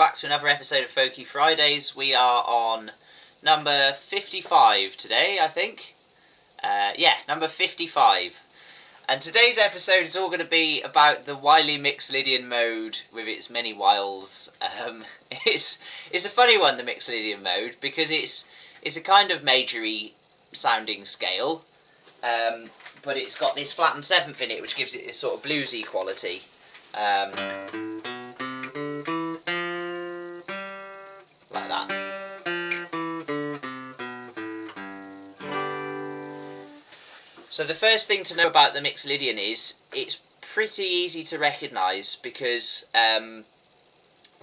back to another episode of Folky Fridays. We are on number 55 today, I think. Number 55. And today's episode is all going to be about the wily Mixolydian mode with its many wiles. It's a funny one, the Mixolydian mode, because it's a kind of majory sounding scale, but it's got this flattened seventh in it, which gives it this sort of bluesy quality. Like that. So the first thing to know about the Mixolydian is it's pretty easy to recognise, because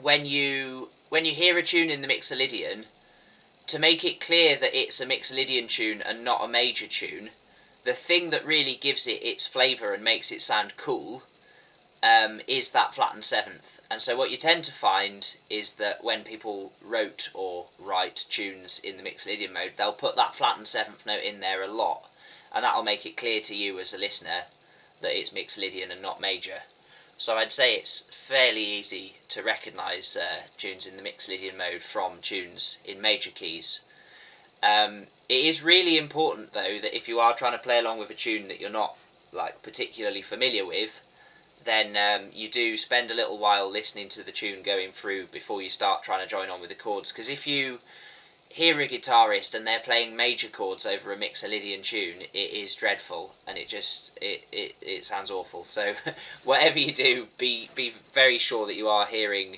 when you hear a tune in the Mixolydian, to make it clear that it's a Mixolydian tune and not a major tune, the thing that really gives it its flavour and makes it sound cool is that flattened seventh. And so what you tend to find is that when people wrote or write tunes in the Mixolydian mode, they'll put that flattened seventh note in there a lot, and that'll make it clear to you as a listener that it's Mixolydian and not major. So I'd say it's fairly easy to recognise tunes in the Mixolydian mode from tunes in major keys. It is really important, though, that if you are trying to play along with a tune that you're not particularly familiar with, then you do spend a little while listening to the tune going through before you start trying to join on with the chords. Because if you hear a guitarist and they're playing major chords over a Mixolydian tune, it is dreadful, and it sounds awful. So whatever you do, be very sure that you are hearing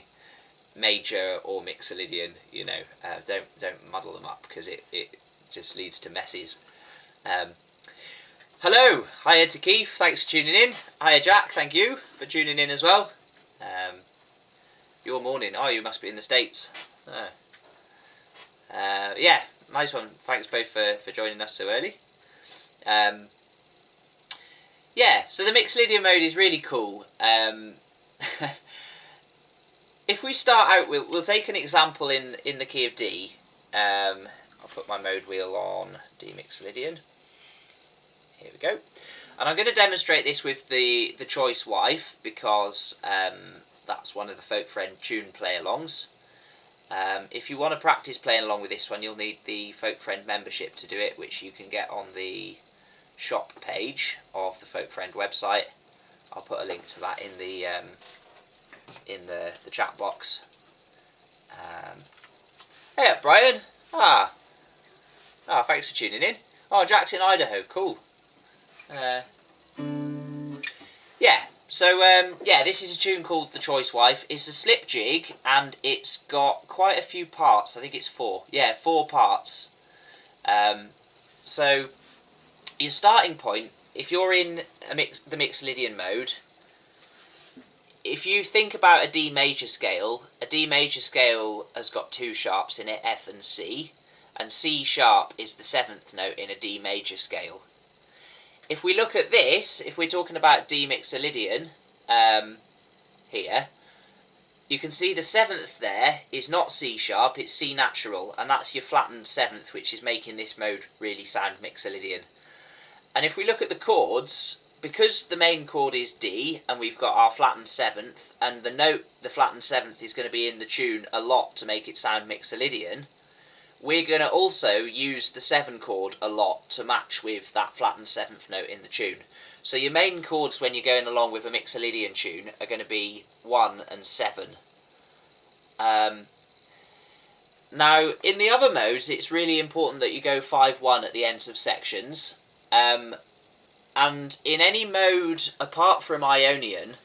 major or Mixolydian. You know, don't muddle them up, because it just leads to messes. Hello, hiya to Keith, thanks for tuning in. Hiya Jack, thank you for tuning in as well. Your morning, you must be in the States. Yeah, nice one. Thanks both for joining us so early. Yeah, so the Mixolydian mode is really cool. If we start out, we'll take an example in the key of D. I'll put my mode wheel on D Mixolydian. Here we go. And I'm going to demonstrate this with the choice wife, because that's one of the folk friend tune play-alongs. If you want to practice playing along with this one, you'll need the folk friend membership to do it, which you can get on the shop page of the folk friend website. I'll put a link to that in the chat box. Hey up, Brian. Thanks for tuning in. Jack's in Idaho, cool. This is a tune called The Choice Wife. It's a slip jig, and it's got quite a few parts. I think it's 4. Yeah, 4 parts. So your starting point, if you're in the Mixolydian mode, if you think about a D major scale has got 2 sharps in it, F and C C sharp is the 7th note in a D major scale. If we look at this, if we're talking about D Mixolydian, here, you can see the 7th there is not C sharp, it's C natural, and that's your flattened 7th, which is making this mode really sound Mixolydian. And if we look at the chords, because the main chord is D, and we've got our flattened 7th, and the flattened 7th is going to be in the tune a lot to make it sound Mixolydian, we're going to also use the 7 chord a lot to match with that flattened 7th note in the tune. So your main chords when you're going along with a Mixolydian tune are going to be 1 and 7. Now, in the other modes, it's really important that you go 5-1 at the ends of sections. And in any mode apart from Aeolian,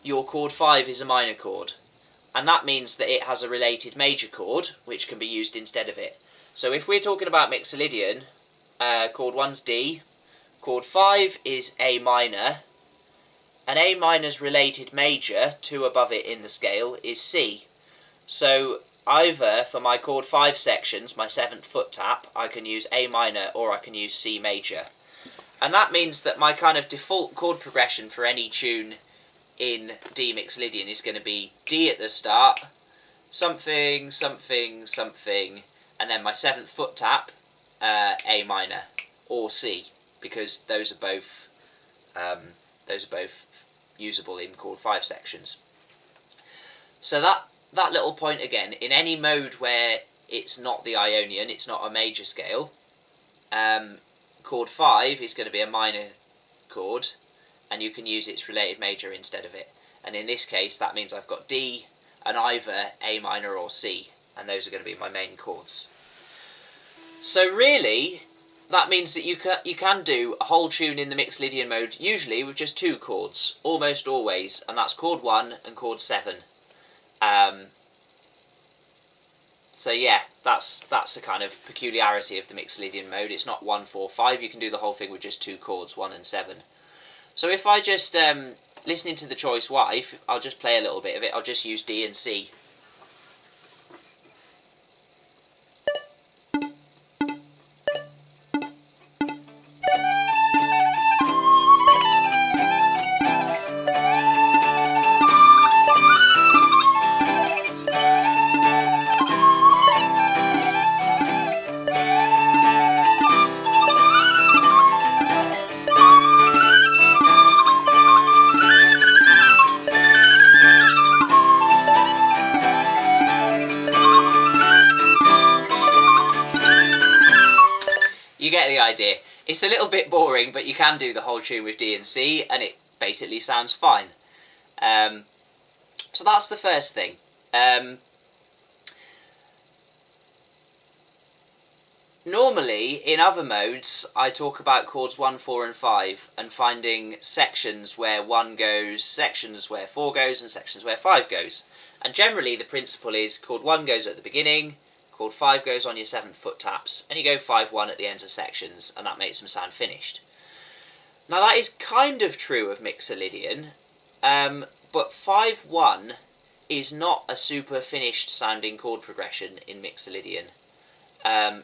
your chord 5 is a minor chord. And that means that it has a related major chord, which can be used instead of it. So if we're talking about Mixolydian, chord 1's D, chord 5 is A minor, and A minor's related major, 2 above it in the scale, is C. So either for my chord 5 sections, my 7th foot tap, I can use A minor or I can use C major. And that means that my kind of default chord progression for any tune in D Mixolydian is going to be D at the start, something, something, something, and then my 7th foot tap, A minor or C, because those are both usable in chord 5 sections. So that little point again, in any mode where it's not the Ionian, it's not a major scale, chord 5 is going to be a minor chord, and you can use its related major instead of it. And in this case, that means I've got D and either A minor or C, and those are going to be my main chords. So really, that means that you can do a whole tune in the Mixolydian mode, usually with just 2 chords, almost always, and that's chord 1 and chord 7. So yeah, that's a kind of peculiarity of the Mixolydian mode. It's not 1, 4, 5. You can do the whole thing with just 2 chords, 1 and 7. So if I just, listening to the choice wife, I'll just play a little bit of it. I'll just use D and C. You get the idea. It's a little bit boring, but you can do the whole tune with D and C, and it basically sounds fine. So that's the first thing. Normally, in other modes, I talk about chords 1, 4 and 5, and finding sections where 1 goes, sections where 4 goes, and sections where 5 goes. And generally, the principle is chord 1 goes at the beginning, chord 5 goes on your 7th foot taps, and you go 5, 1 at the ends of sections, and that makes them sound finished. Now that is kind of true of Mixolydian, but 5, 1 is not a super finished sounding chord progression in Mixolydian.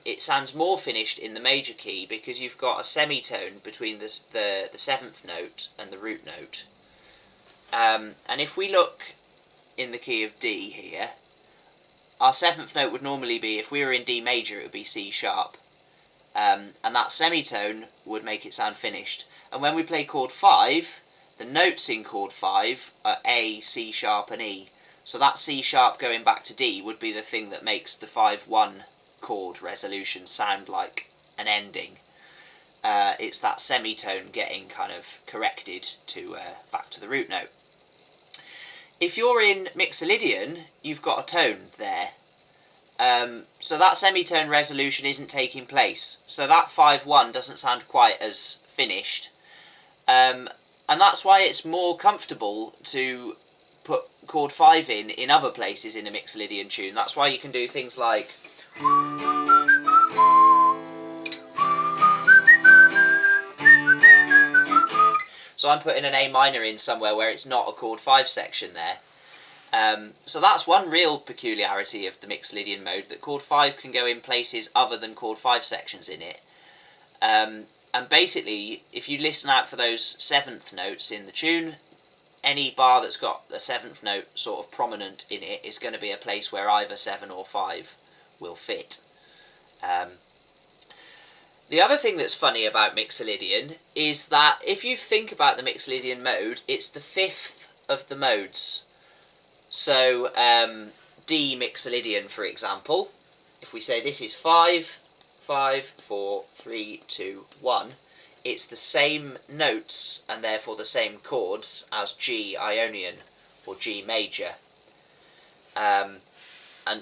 It sounds more finished in the major key because you've got a semitone between the 7th note and the root note. And if we look in the key of D here, our 7th note would normally be, if we were in D major, it would be C sharp. And that semitone would make it sound finished. And when we play chord 5, the notes in chord 5 are A, C sharp and E. So that C sharp going back to D would be the thing that makes the 5-1 chord resolution sound like an ending. It's that semitone getting kind of corrected to back to the root note. If you're in Mixolydian, you've got a tone there. So that semitone resolution isn't taking place. So that 5-1 doesn't sound quite as finished. And that's why it's more comfortable to put chord 5 in other places in a Mixolydian tune. That's why you can do things like... So I'm putting an A minor in somewhere where it's not a chord 5 section there. So that's one real peculiarity of the Mixolydian mode, that chord 5 can go in places other than chord 5 sections in it. And basically, if you listen out for those 7th notes in the tune, any bar that's got a 7th note sort of prominent in it is going to be a place where either 7 or 5 will fit. The other thing that's funny about Mixolydian is that if you think about the Mixolydian mode, it's the 5th of the modes. So D Mixolydian, for example, if we say this is 5, 5, 4, 3, 2, 1, it's the same notes and therefore the same chords as G Ionian or G major. And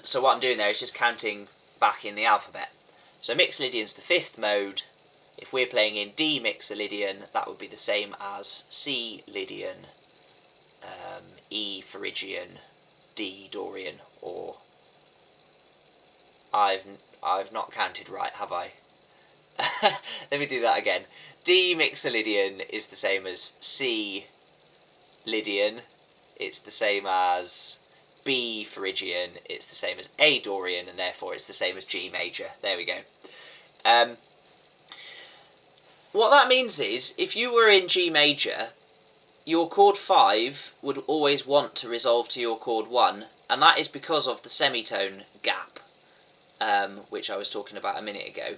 so what I'm doing there is just counting back in the alphabet. So Mixolydian's the 5th mode. If we're playing in D Mixolydian, that would be the same as C Lydian, E Phrygian, D Dorian, or... I've not counted right, have I? Let me do that again. D Mixolydian is the same as C Lydian. It's the same as B Phrygian. It's the same as A Dorian, and therefore it's the same as G major. There we go. What that means is, if you were in G major, your chord 5 would always want to resolve to your chord 1, and that is because of the semitone gap, which I was talking about a minute ago.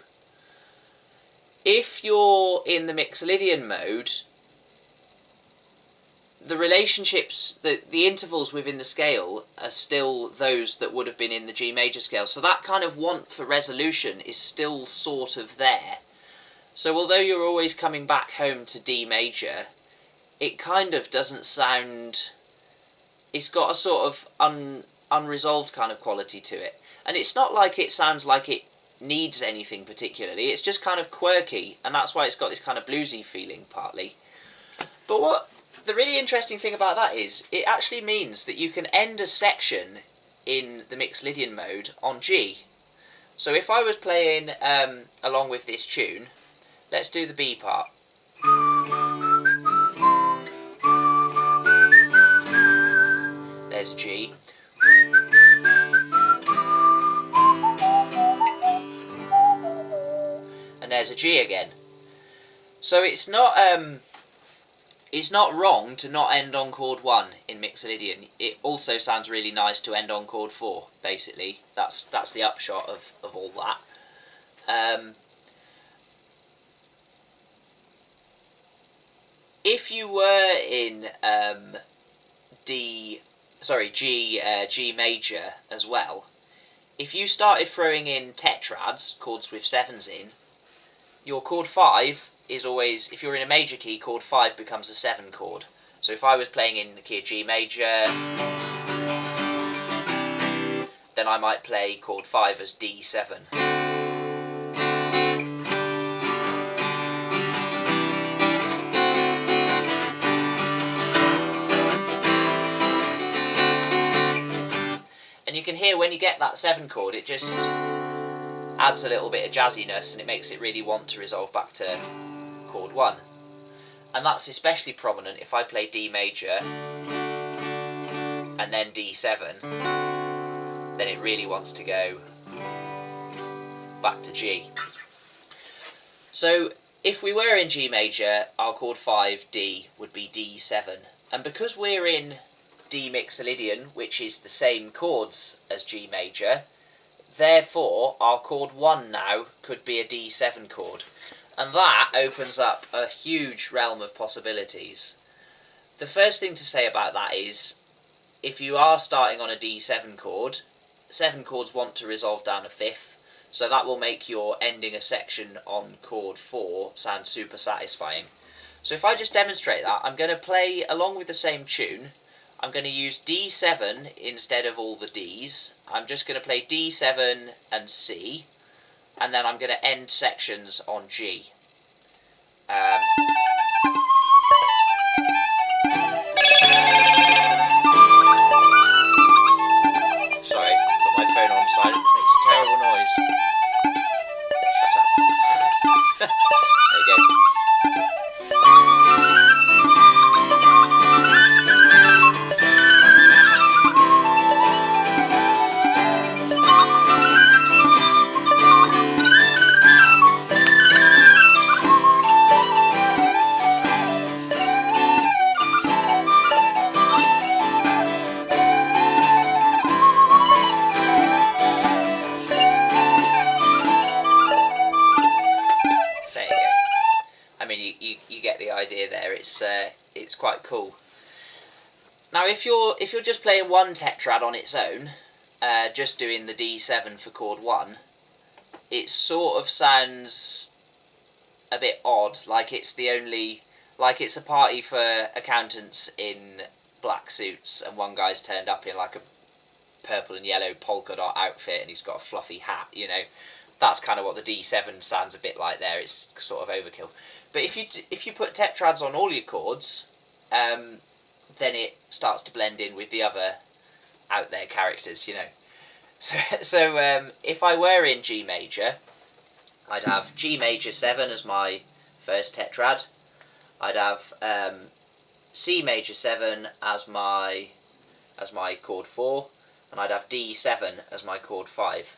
If you're in the Mixolydian mode, the relationships, the intervals within the scale are still those that would have been in the G major scale. So that kind of want for resolution is still sort of there. So although you're always coming back home to D major, it kind of doesn't sound... It's got a sort of unresolved kind of quality to it. And it's not like it sounds like it needs anything particularly. It's just kind of quirky, and that's why it's got this kind of bluesy feeling partly. But what the really interesting thing about that is, it actually means that you can end a section in the Mixolydian mode on G. So if I was playing along with this tune, let's do the B part. There's G. And there's a G again. So it's not wrong to not end on chord 1 in Mixolydian. It also sounds really nice to end on chord 4, basically. That's the upshot of all that. If you were in G major as well, if you started throwing in tetrads, chords with 7s in, your chord 5 is always, if you're in a major key, chord 5 becomes a 7 chord. So if I was playing in the key of G major, then I might play chord 5 as D7. And you can hear when you get that 7 chord, it just adds a little bit of jazziness, and it makes it really want to resolve back to chord 1. And that's especially prominent if I play D major and then D7, then it really wants to go back to G. So if we were in G major, our chord 5, D, would be D7. And because we're in D Mixolydian, which is the same chords as G major, therefore our chord 1 now could be a D7 chord. And that opens up a huge realm of possibilities. The first thing to say about that is, if you are starting on a D7 chord, 7 chords want to resolve down a 5th, so that will make your ending a section on chord 4 sound super satisfying. So if I just demonstrate that, I'm going to play along with the same tune. I'm going to use D7 instead of all the Ds. I'm just going to play D7 and C, and then I'm going to end sections on G. Sorry, put my phone on silent. It makes a terrible noise. Shut up. There you go. It's quite cool. Now, if you're just playing one tetrad on its own, just doing the D7 for chord 1, it sort of sounds a bit odd, like it's a party for accountants in black suits, and one guy's turned up in like a purple and yellow polka dot outfit, and he's got a fluffy hat. You know, that's kind of what the D7 sounds a bit like there. It's sort of overkill. But if you put tetrads on all your chords, then it starts to blend in with the other out there characters, you know. So if I were in G major, I'd have G major 7 as my first tetrad. I'd have C major 7 as my chord 4, and I'd have D7 as my chord 5.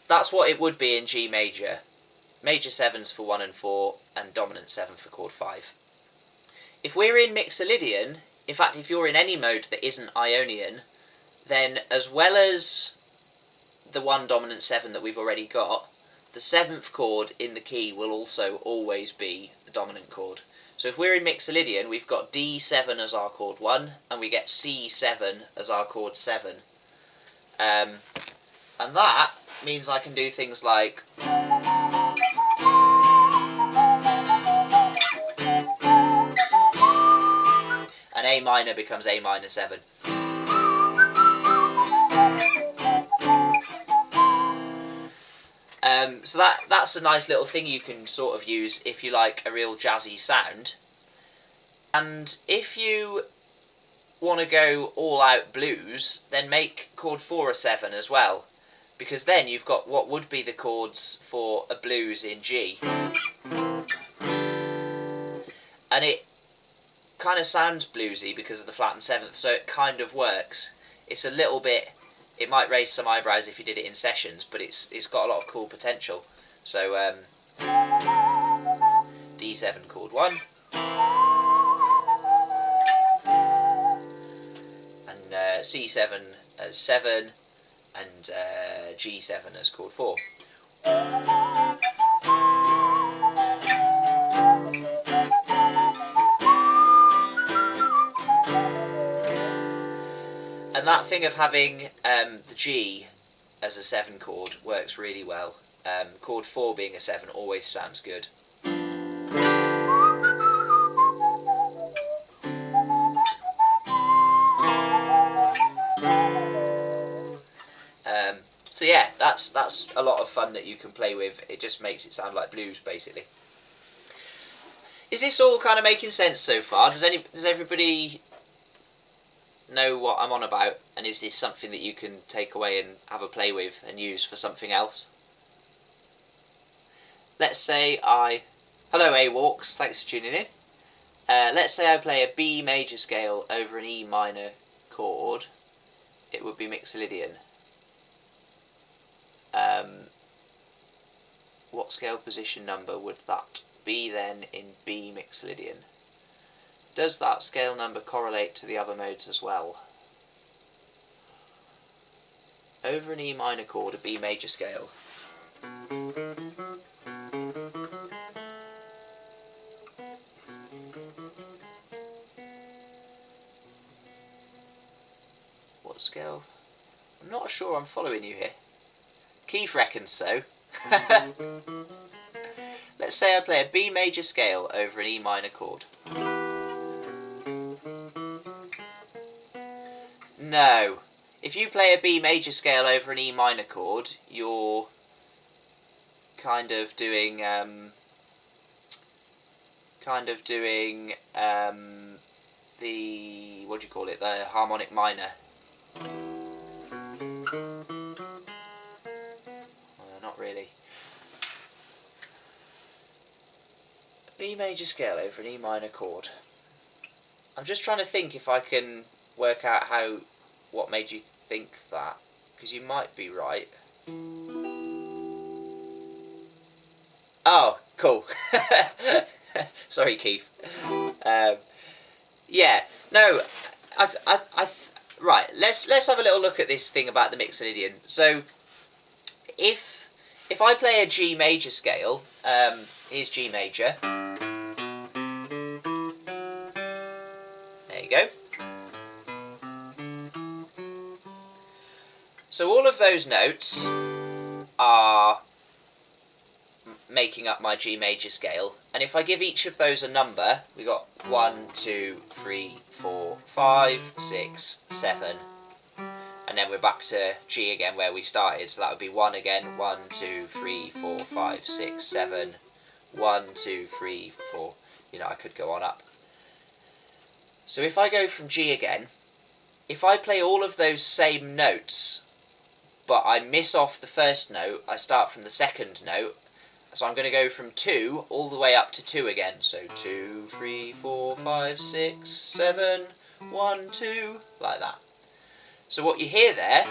That's what it would be in G major. Major 7s for 1 and 4, and dominant 7 for chord 5. If we're in Mixolydian, in fact if you're in any mode that isn't Aeolian, then as well as the 1 dominant 7 that we've already got, the 7th chord in the key will also always be the dominant chord. So if we're in Mixolydian, we've got D7 as our chord 1, and we get C7 as our chord 7. And that means I can do things like... and A minor becomes A minor 7. So that's a nice little thing you can sort of use if you like a real jazzy sound. And if you want to go all out blues, then make chord 4 a 7 as well, because then you've got what would be the chords for a blues in G. And it kind of sounds bluesy because of the flattened 7th, so it kind of works. It's a little bit... it might raise some eyebrows if you did it in sessions, but it's got a lot of cool potential. So D7 chord 1, and C7 as 7, and G7 as chord 4. And that thing of having the G as a 7 chord works really well. Chord 4 being a 7 always sounds good. So yeah, that's a lot of fun that you can play with. It just makes it sound like blues, basically. Is this all kind of making sense so far? Does everybody know what I'm on about, and is this something that you can take away and have a play with and use for something else? Let's say hello A-Walks, thanks for tuning in. Let's say I play a B major scale over an E minor chord. It would be Mixolydian. What scale position number would that be then in B Mixolydian? Does that scale number correlate to the other modes as well? Over an E minor chord, a B major scale. What scale? I'm not sure I'm following you here. Keith reckons so. Let's say I play a B major scale over an E minor chord. No. If you play a B major scale over an E minor chord, you're kind of doing the, what do you call it, the harmonic minor. Not really. A B major scale over an E minor chord. I'm just trying to think if I can work out what made you think that, because you might be right. Oh, cool. Sorry, Keith. Yeah, no, right. Let's have a little look at this thing about the Mixolydian. So, if I play a G major scale, here's G major. There you go. So all of those notes are making up my G major scale, and if I give each of those a number, we got 1, 2, 3, 4, 5, 6, 7, and then we're back to G again where we started, so that would be 1 again, 1, 2, 3, 4, 5, 6, 7, 1, 2, 3, 4, you know, I could go on up. So if I go from G again, if I play all of those same notes, but I miss off the first note, I start from the second note, so I'm going to go from 2 all the way up to 2 again. So 2, 3, 4, 5, 6, 7, 1, 2, like that. So what you hear there,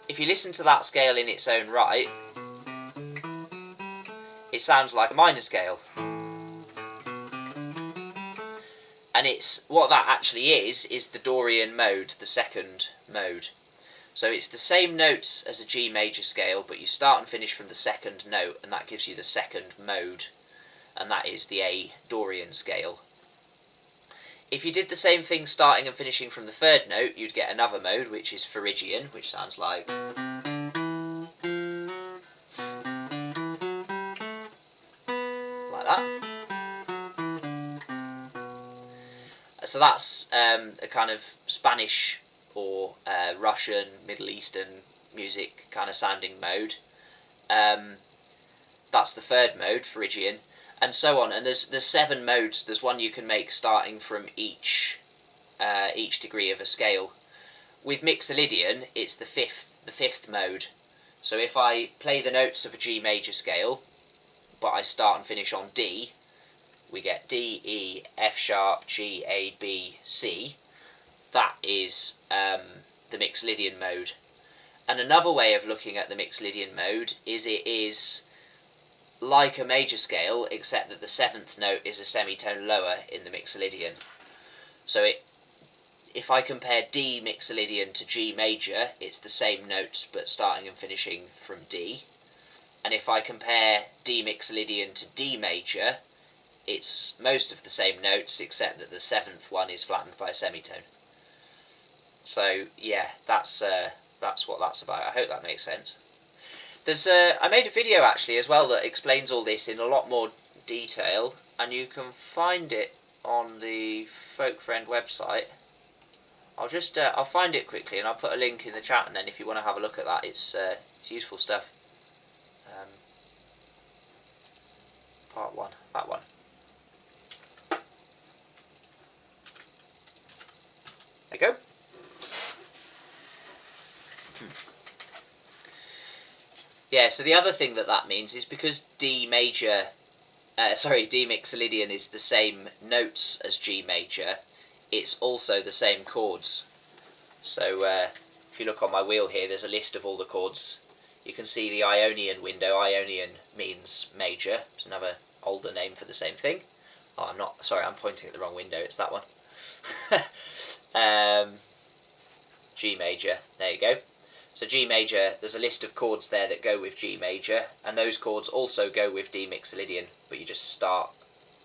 if you listen to that scale in its own right, it sounds like a minor scale. And it's what that actually is the Dorian mode, the second mode. So it's the same notes as a G major scale, but you start and finish from the second note, and that gives you the second mode. and that is the A Dorian scale. If you did the same thing starting and finishing from the third note, you'd get another mode, which is Phrygian, which sounds like... like that. So that's a kind of Spanish or Russian, Middle Eastern music kind of sounding mode. That's the third mode, Phrygian, and so on. And there's 7 modes. There's one you can make starting from each degree of a scale. With Mixolydian, it's the fifth mode. So if I play the notes of a G major scale, but I start and finish on D, we get D, E, F sharp, G, A, B, C. That is the Mixolydian mode. And another way of looking at the Mixolydian mode is it is like a major scale, except that the 7th note is a semitone lower in the Mixolydian. So if I compare D Mixolydian to G major, it's the same notes but starting and finishing from D. And if I compare D Mixolydian to D major, it's most of the same notes except that the 7th one is flattened by a semitone. So yeah, that's what that's about. I hope that makes sense. There's I made a video actually as well that explains all this in a lot more detail, and you can find it on the Folk Friend website. I'll find it quickly and I'll put a link in the chat, and then if you want to have a look at that, it's useful stuff. Part 1, that one. There you go. Yeah, so the other thing that means is because D Mixolydian is the same notes as G major, it's also the same chords. So if you look on my wheel here, there's a list of all the chords. You can see the Ionian window. Ionian means major. It's another older name for the same thing. Oh, I'm pointing at the wrong window, it's that one. G major, there you go. So G major, there's a list of chords there that go with G major, and those chords also go with D Mixolydian, but you just start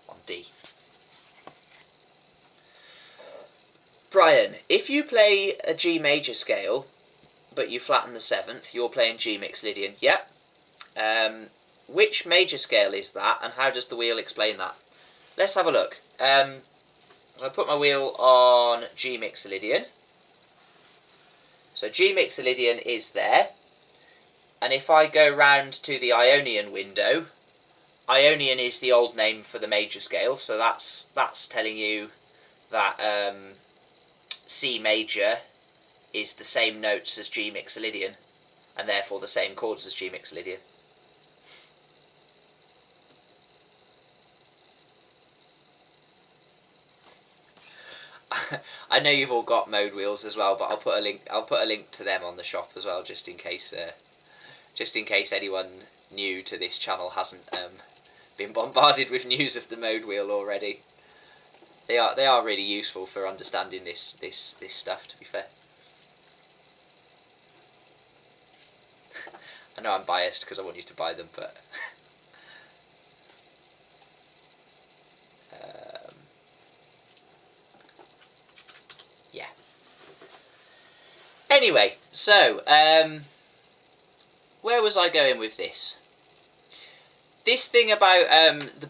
on D. Brian, if you play a G major scale, but you flatten the 7th, you're playing G Mixolydian. Yep. Which major scale is that, and how does the wheel explain that? Let's have a look. I'll put my wheel on G Mixolydian. So G Mixolydian is there, and if I go round to the Ionian window, Ionian is the old name for the major scale, so that's telling you that C major is the same notes as G Mixolydian, and therefore the same chords as G Mixolydian. I know you've all got mode wheels as well, but I'll put a link to them on the shop as well, just in case anyone new to this channel hasn't been bombarded with news of the mode wheel already. They are really useful for understanding this stuff, to be fair. I know I'm biased because I want you to buy them, but yeah. Anyway, so where was I going with this? This thing about the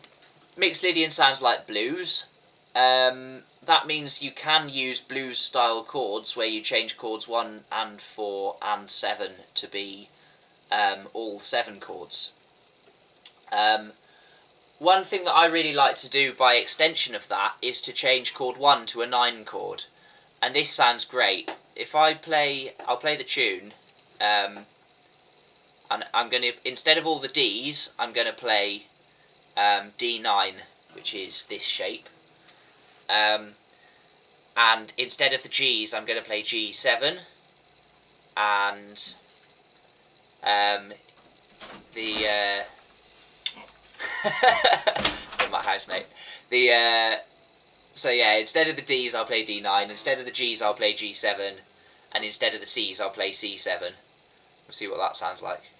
Mixolydian sounds like blues. That means you can use blues style chords where you change chords 1 and 4 and 7 to be all 7 chords. One thing that I really like to do by extension of that is to change chord 1 to a 9 chord, and this sounds great. If I'll play the tune, and I'm going to, instead of all the Ds, I'm going to play D9, which is this shape. And instead of the Gs, I'm going to play G7, and in my housemate. So yeah, instead of the Ds, I'll play D9. Instead of the Gs, I'll play G7, and instead of the Cs, I'll play C7. We'll see what that sounds like.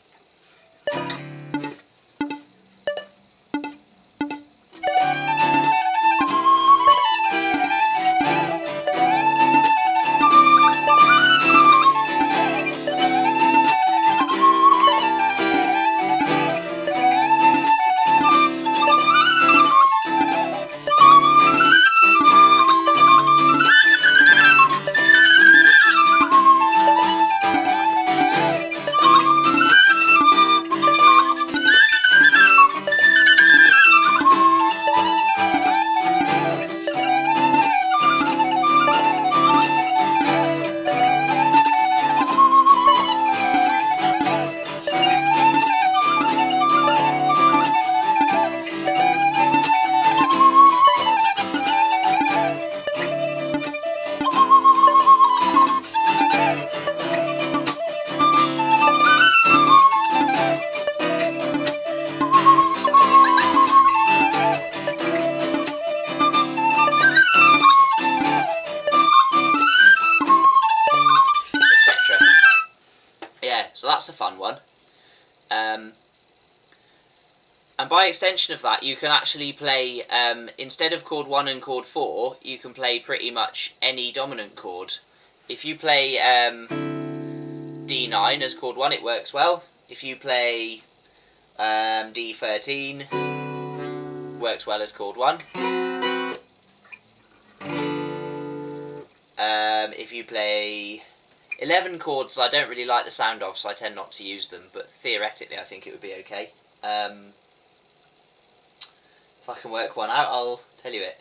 Yeah, so that's a fun one. And by extension of that, you can actually play, instead of chord 1 and chord 4, you can play pretty much any dominant chord. If you play D9 as chord 1, it works well. If you play D13, works well as chord 1. If you play 11 chords, I don't really like the sound of, so I tend not to use them, but theoretically I think it would be okay. If I can work one out, I'll tell you it.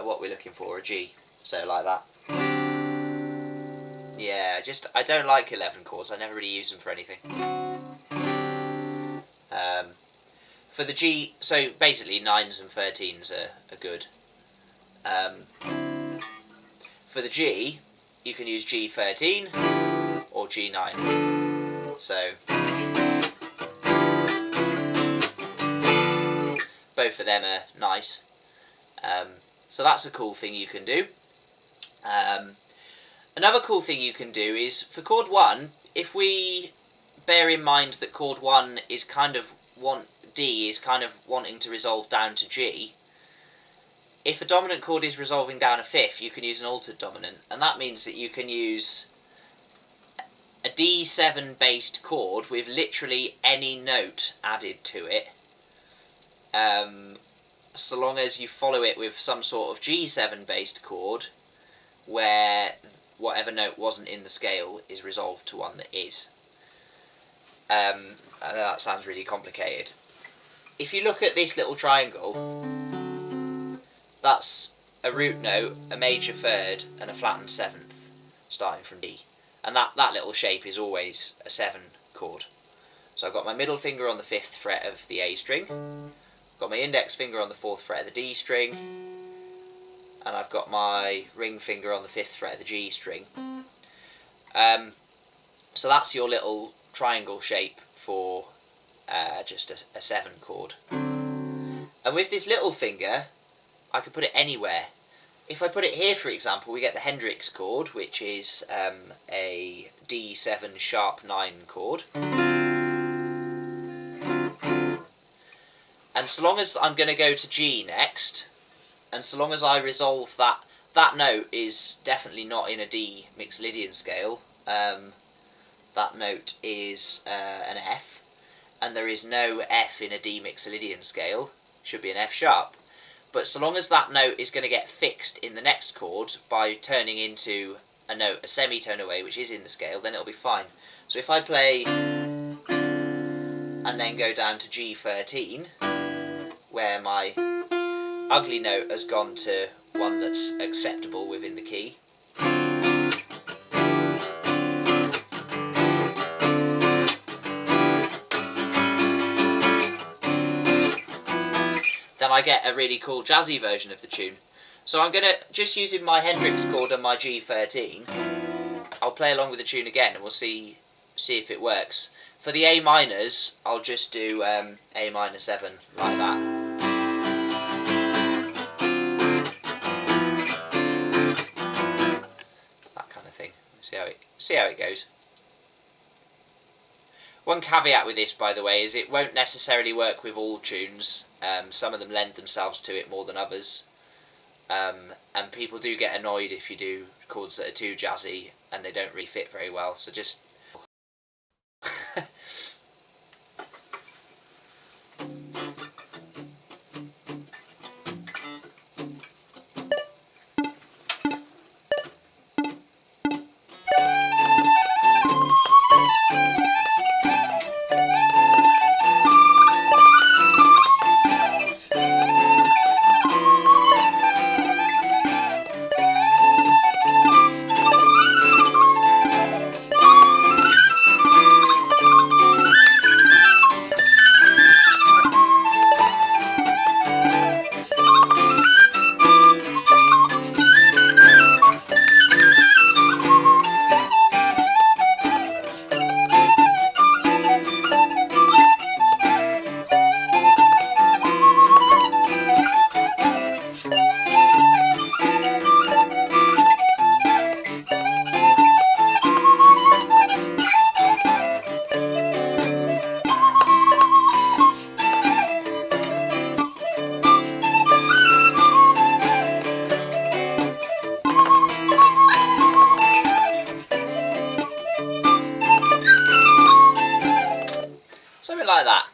What we're looking for, a G, so like that. Yeah, I don't like 11 chords, I never really use them for anything. For the G, so basically 9s and 13s are good. For the G, you can use G13 or G9. So both of them are nice. So that's a cool thing you can do. Another cool thing you can do is for chord 1, if we bear in mind that chord 1 is D is kind of wanting to resolve down to G, if a dominant chord is resolving down a fifth, you can use an altered dominant, and that means that you can use a D7 based chord with literally any note added to it, so long as you follow it with some sort of G7 based chord where whatever note wasn't in the scale is resolved to one that is. I know that sounds really complicated. If you look at this little triangle, that's a root note, a major third, and a flattened 7th, starting from D. And that little shape is always a 7 chord. So I've got my middle finger on the 5th fret of the A string, I've got my index finger on the 4th fret of the D string, and I've got my ring finger on the 5th fret of the G string. So that's your little triangle shape for just a 7 chord. And with this little finger, I could put it anywhere. If I put it here, for example, we get the Hendrix chord, which is a D7 sharp 9 chord. And so long as I'm going to go to G next, and so long as I resolve that note is definitely not in a D Mixolydian scale. That note is an F, and there is no F in a D Mixolydian scale. Should be an F sharp. But so long as that note is going to get fixed in the next chord by turning into a note a semitone away, which is in the scale, then it'll be fine. So if I play and then go down to G13, where my ugly note has gone to one that's acceptable within the key, then I get a really cool jazzy version of the tune. So I'm going to, just using my Hendrix chord and my G13, I'll play along with the tune again and we'll see if it works. For the A minors, I'll just do A minor 7 like that. That kind of thing. See how it goes. One caveat with this, by the way, is it won't necessarily work with all tunes. Some of them lend themselves to it more than others. And people do get annoyed if you do chords that are too jazzy and they don't really fit very well, so just... something like that.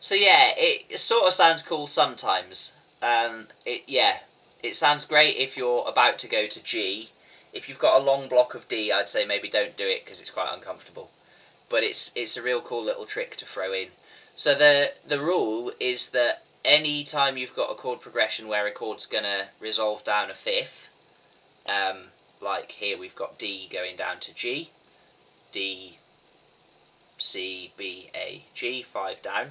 So yeah, it sort of sounds cool sometimes. It sounds great if you're about to go to G. If you've got a long block of D, I'd say maybe don't do it because it's quite uncomfortable. But it's a real cool little trick to throw in. So the rule is that any time you've got a chord progression where a chord's going to resolve down a fifth, like here we've got D going down to G, D, C, B, A, G, 5 down,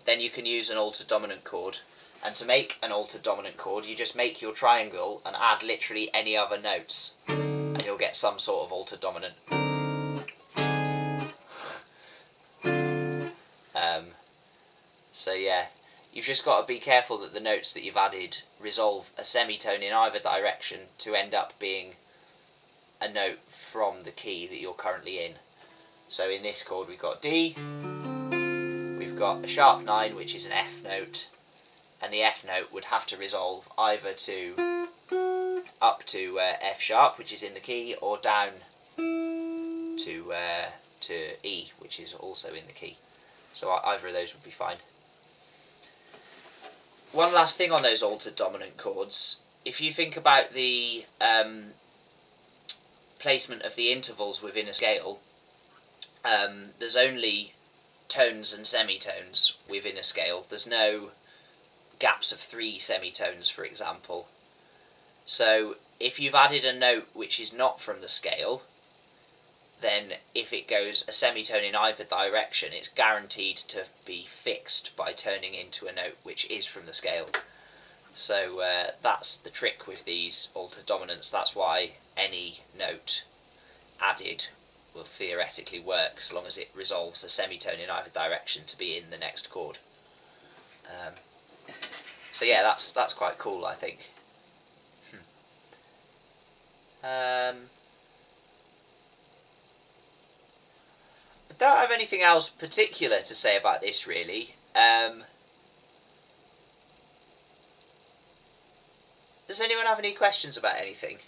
then you can use an altered dominant chord. And to make an altered dominant chord, you just make your triangle and add literally any other notes, and you'll get some sort of altered dominant. So yeah, you've just got to be careful that the notes that you've added resolve a semitone in either direction to end up being a note from the key that you're currently in. So in this chord we've got D, we've got a sharp 9 which is an F note, and the F note would have to resolve either to up to F sharp, which is in the key, or down to E, which is also in the key. So either of those would be fine. One last thing on those altered dominant chords, if you think about the placement of the intervals within a scale, there's only tones and semitones within a scale. There's no gaps of 3 semitones, for example. So if you've added a note which is not from the scale, then if it goes a semitone in either direction, it's guaranteed to be fixed by turning into a note which is from the scale. So that's the trick with these altered dominants. That's why any note added will theoretically work, so long as it resolves a semitone in either direction to be in the next chord. So yeah, that's quite cool, I think. I don't have anything else particular to say about this, really. Does anyone have any questions about anything?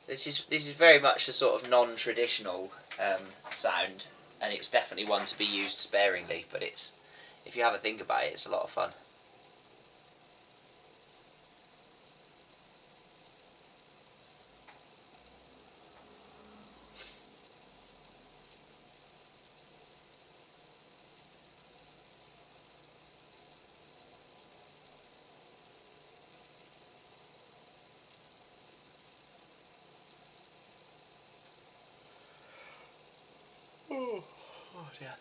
This is very much a sort of non-traditional sound, and it's definitely one to be used sparingly, but if you have a think about it, it's a lot of fun. Oh dear.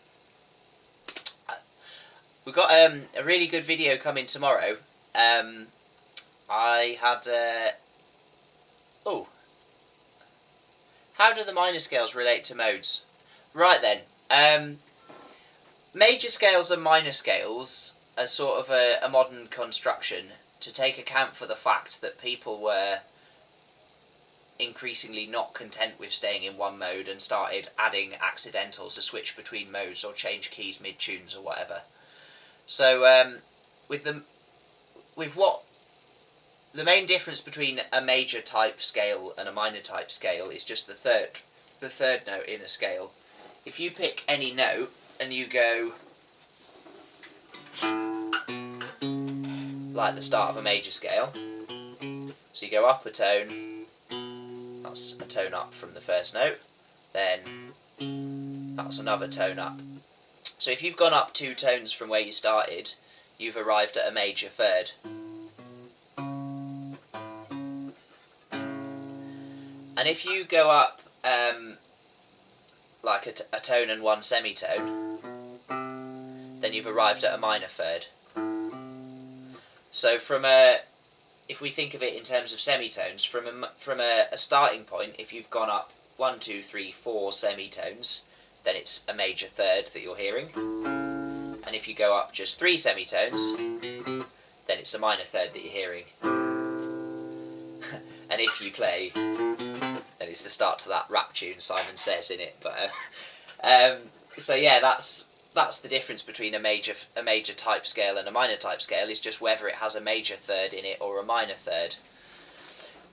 We've got a really good video coming tomorrow. I had how do the minor scales relate to modes? Right then, major scales and minor scales are sort of a modern construction to take account for the fact that people were increasingly not content with staying in one mode and started adding accidentals to switch between modes or change keys mid-tunes or whatever. So the main difference between a major type scale and a minor type scale is just the third note in a scale. If you pick any note and you go like the start of a major scale, so you go up a tone, that's a tone up from the first note, then that's another tone up. So if you've gone up 2 tones from where you started, you've arrived at a major third. And if you go up like a tone and 1 semitone, then you've arrived at a minor third. So if we think of it in terms of semitones, from a starting point, if you've gone up 1, 2, 3, 4 semitones, then it's a major third that you're hearing. And if you go up just 3 semitones, then it's a minor third that you're hearing. And if you play, then it's the start to that rap tune Simon Says in it. But so yeah, that's the difference between a major type scale and a minor type scale, is just whether it has a major third in it or a minor third.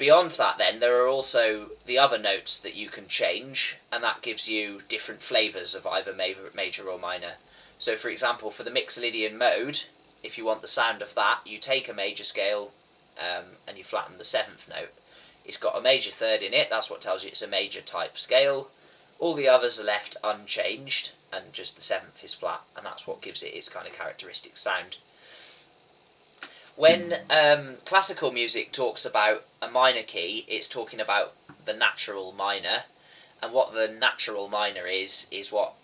Beyond that then, there are also the other notes that you can change, and that gives you different flavours of either major or minor. So for example, for the Mixolydian Mode, if you want the sound of that, you take a major scale and you flatten the 7th note. It's got a major third in it, that's what tells you it's a major type scale. All the others are left unchanged, and just the 7th is flat, and that's what gives it its kind of characteristic sound. When classical music talks about a minor key, it's talking about the natural minor, and what the natural minor is what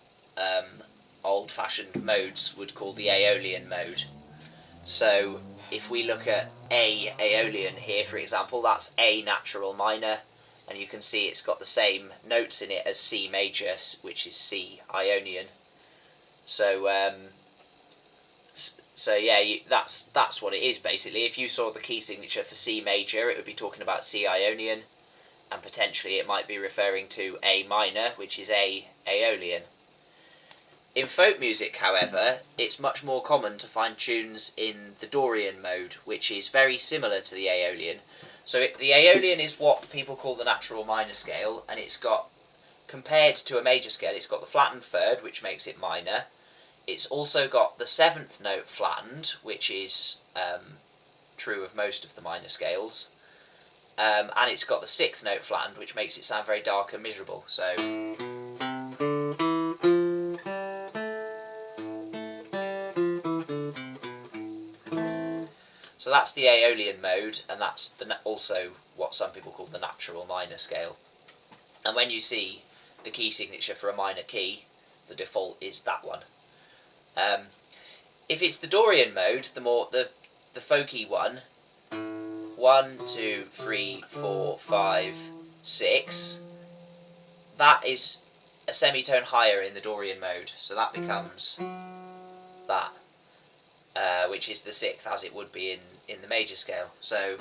old-fashioned modes would call the Aeolian mode. So if we look at A Aeolian here, for example, that's A natural minor, and you can see it's got the same notes in it as C major, which is C Ionian. So yeah, that's what it is basically. If you saw the key signature for C major, it would be talking about C Ionian, and potentially it might be referring to A minor, which is A Aeolian. In folk music, however, it's much more common to find tunes in the Dorian mode, which is very similar to the Aeolian. So the Aeolian is what people call the natural minor scale, and it's got, compared to a major scale, it's got the flattened third, which makes it minor. It's also got the 7th note flattened, which is true of most of the minor scales. And it's got the 6th note flattened, which makes it sound very dark and miserable. So that's the Aeolian mode, and that's also what some people call the natural minor scale. And when you see the key signature for a minor key, the default is that one. If it's the Dorian mode, the folky one, 1, 2, 3, 4, 5, 6, that is a semitone higher in the Dorian mode, so that becomes that, which is the 6th, as it would be in the major scale. So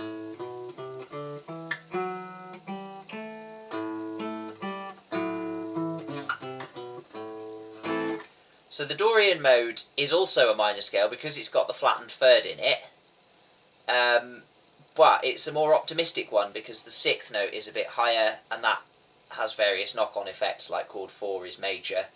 the Dorian mode is also a minor scale because it's got the flattened third in it, but it's a more optimistic one because the 6th note is a bit higher, and that has various knock-on effects, like chord 4 is major.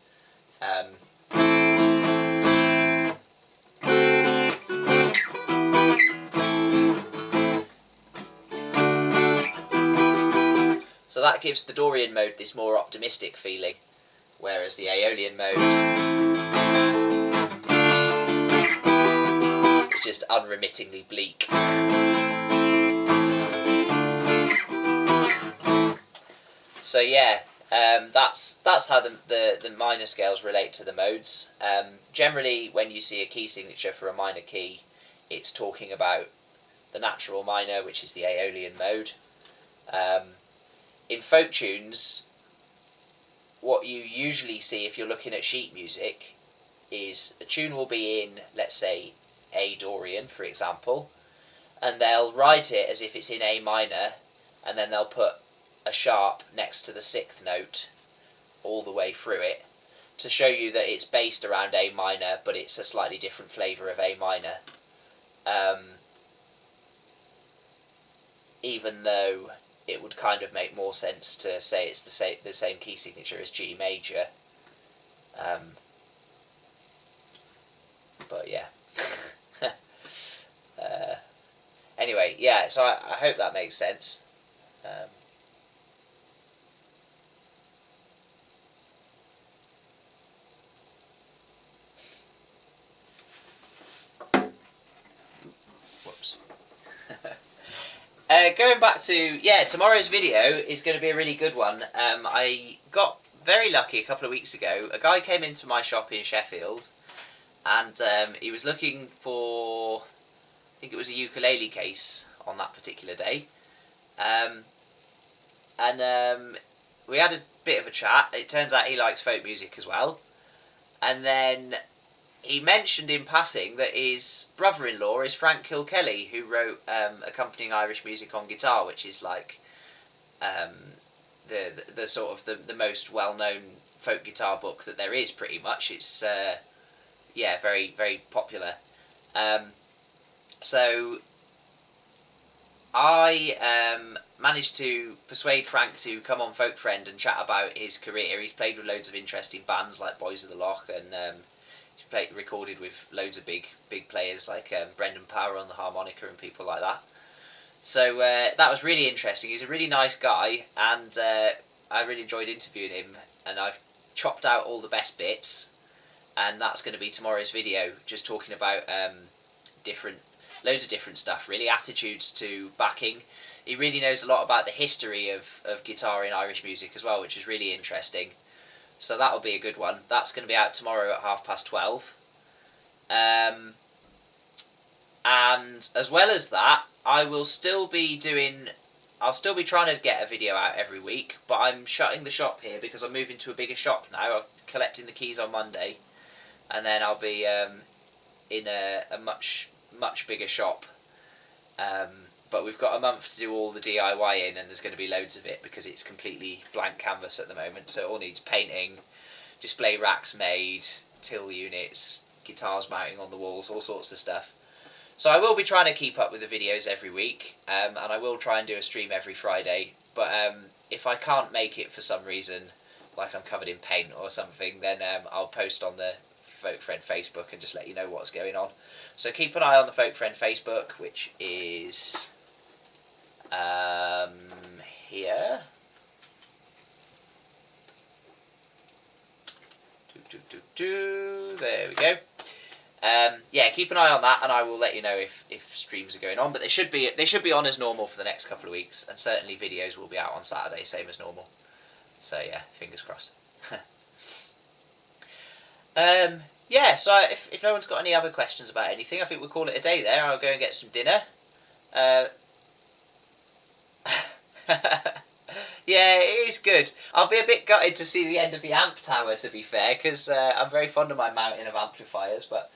So that gives the Dorian mode this more optimistic feeling, whereas the Aeolian mode is just unremittingly bleak. So yeah, that's how the minor scales relate to the modes. Generally, when you see a key signature for a minor key, it's talking about the natural minor, which is the Aeolian mode. In folk tunes, what you usually see if you're looking at sheet music is a tune will be in, let's say, A Dorian, for example, and they'll write it as if it's in A minor, and then they'll put a sharp next to the 6th note all the way through it to show you that it's based around A minor, but it's a slightly different flavour of A minor. Even though it would kind of make more sense to say it's the same key signature as G major. But yeah. Anyway, yeah, so I hope that makes sense. Whoops. Going back to, yeah, tomorrow's video is going to be a really good one. I got very lucky a couple of weeks ago. A guy came into my shop in Sheffield, and he was looking for, I think it was a ukulele case on that particular day. We had a bit of a chat. It turns out he likes folk music as well. And then he mentioned in passing that his brother-in-law is Frank Kilkelly, who wrote Accompanying Irish Music on Guitar, which is like the sort of the most well-known folk guitar book that there is, pretty much. It's yeah, very, very popular. So I managed to persuade Frank to come on Folk Friend and chat about his career. He's played with loads of interesting bands like Boys of the Loch, and he's recorded with loads of big players like Brendan Power on the harmonica and people like that. So that was really interesting. He's a really nice guy, and I really enjoyed interviewing him. And I've chopped out all the best bits, and that's going to be tomorrow's video, just talking about loads of different stuff, really, attitudes to backing. He really knows a lot about the history of guitar in Irish music as well, which is really interesting. So that'll be a good one. That's going to be out tomorrow at 12:30. And as well as that, I'll still be trying to get a video out every week, but I'm shutting the shop here because I'm moving to a bigger shop now. I'm collecting the keys on Monday, and then I'll be in a much bigger shop. But we've got a month to do all the DIY in, and there's going to be loads of it because it's completely blank canvas at the moment, so it all needs painting, display racks made, till units, guitars mounting on the walls, all sorts of stuff. So I will be trying to keep up with the videos every week, and I will try and do a stream every Friday, but if I can't make it for some reason, like I'm covered in paint or something, then I'll post on the Folk Friend Facebook and just let you know what's going on. So keep an eye on the Folk Friend Facebook, which is here. There we go. Yeah, keep an eye on that, and I will let you know if streams are going on. But they should be on as normal for the next couple of weeks, and certainly videos will be out on Saturday, same as normal. So yeah, fingers crossed. Yeah, so if no one's got any other questions about anything, I think we'll call it a day there. I'll go and get some dinner. Yeah, it is good. I'll be a bit gutted to see the end of the amp tower, to be fair, because I'm very fond of my mountain of amplifiers. But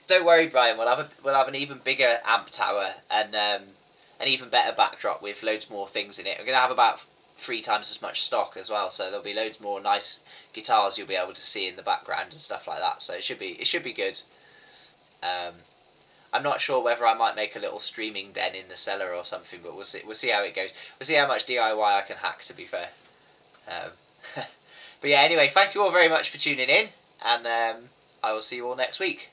don't worry, Brian. We'll have an even bigger amp tower and an even better backdrop with loads more things in it. We're gonna have about 3 times as much stock as well, so there'll be loads more nice guitars you'll be able to see in the background and stuff like that. So it should be good. I'm not sure whether I might make a little streaming den in the cellar or something, but we'll see how it goes. We'll see how much DIY I can hack, to be fair. But yeah, anyway, thank you all very much for tuning in, and I will see you all next week.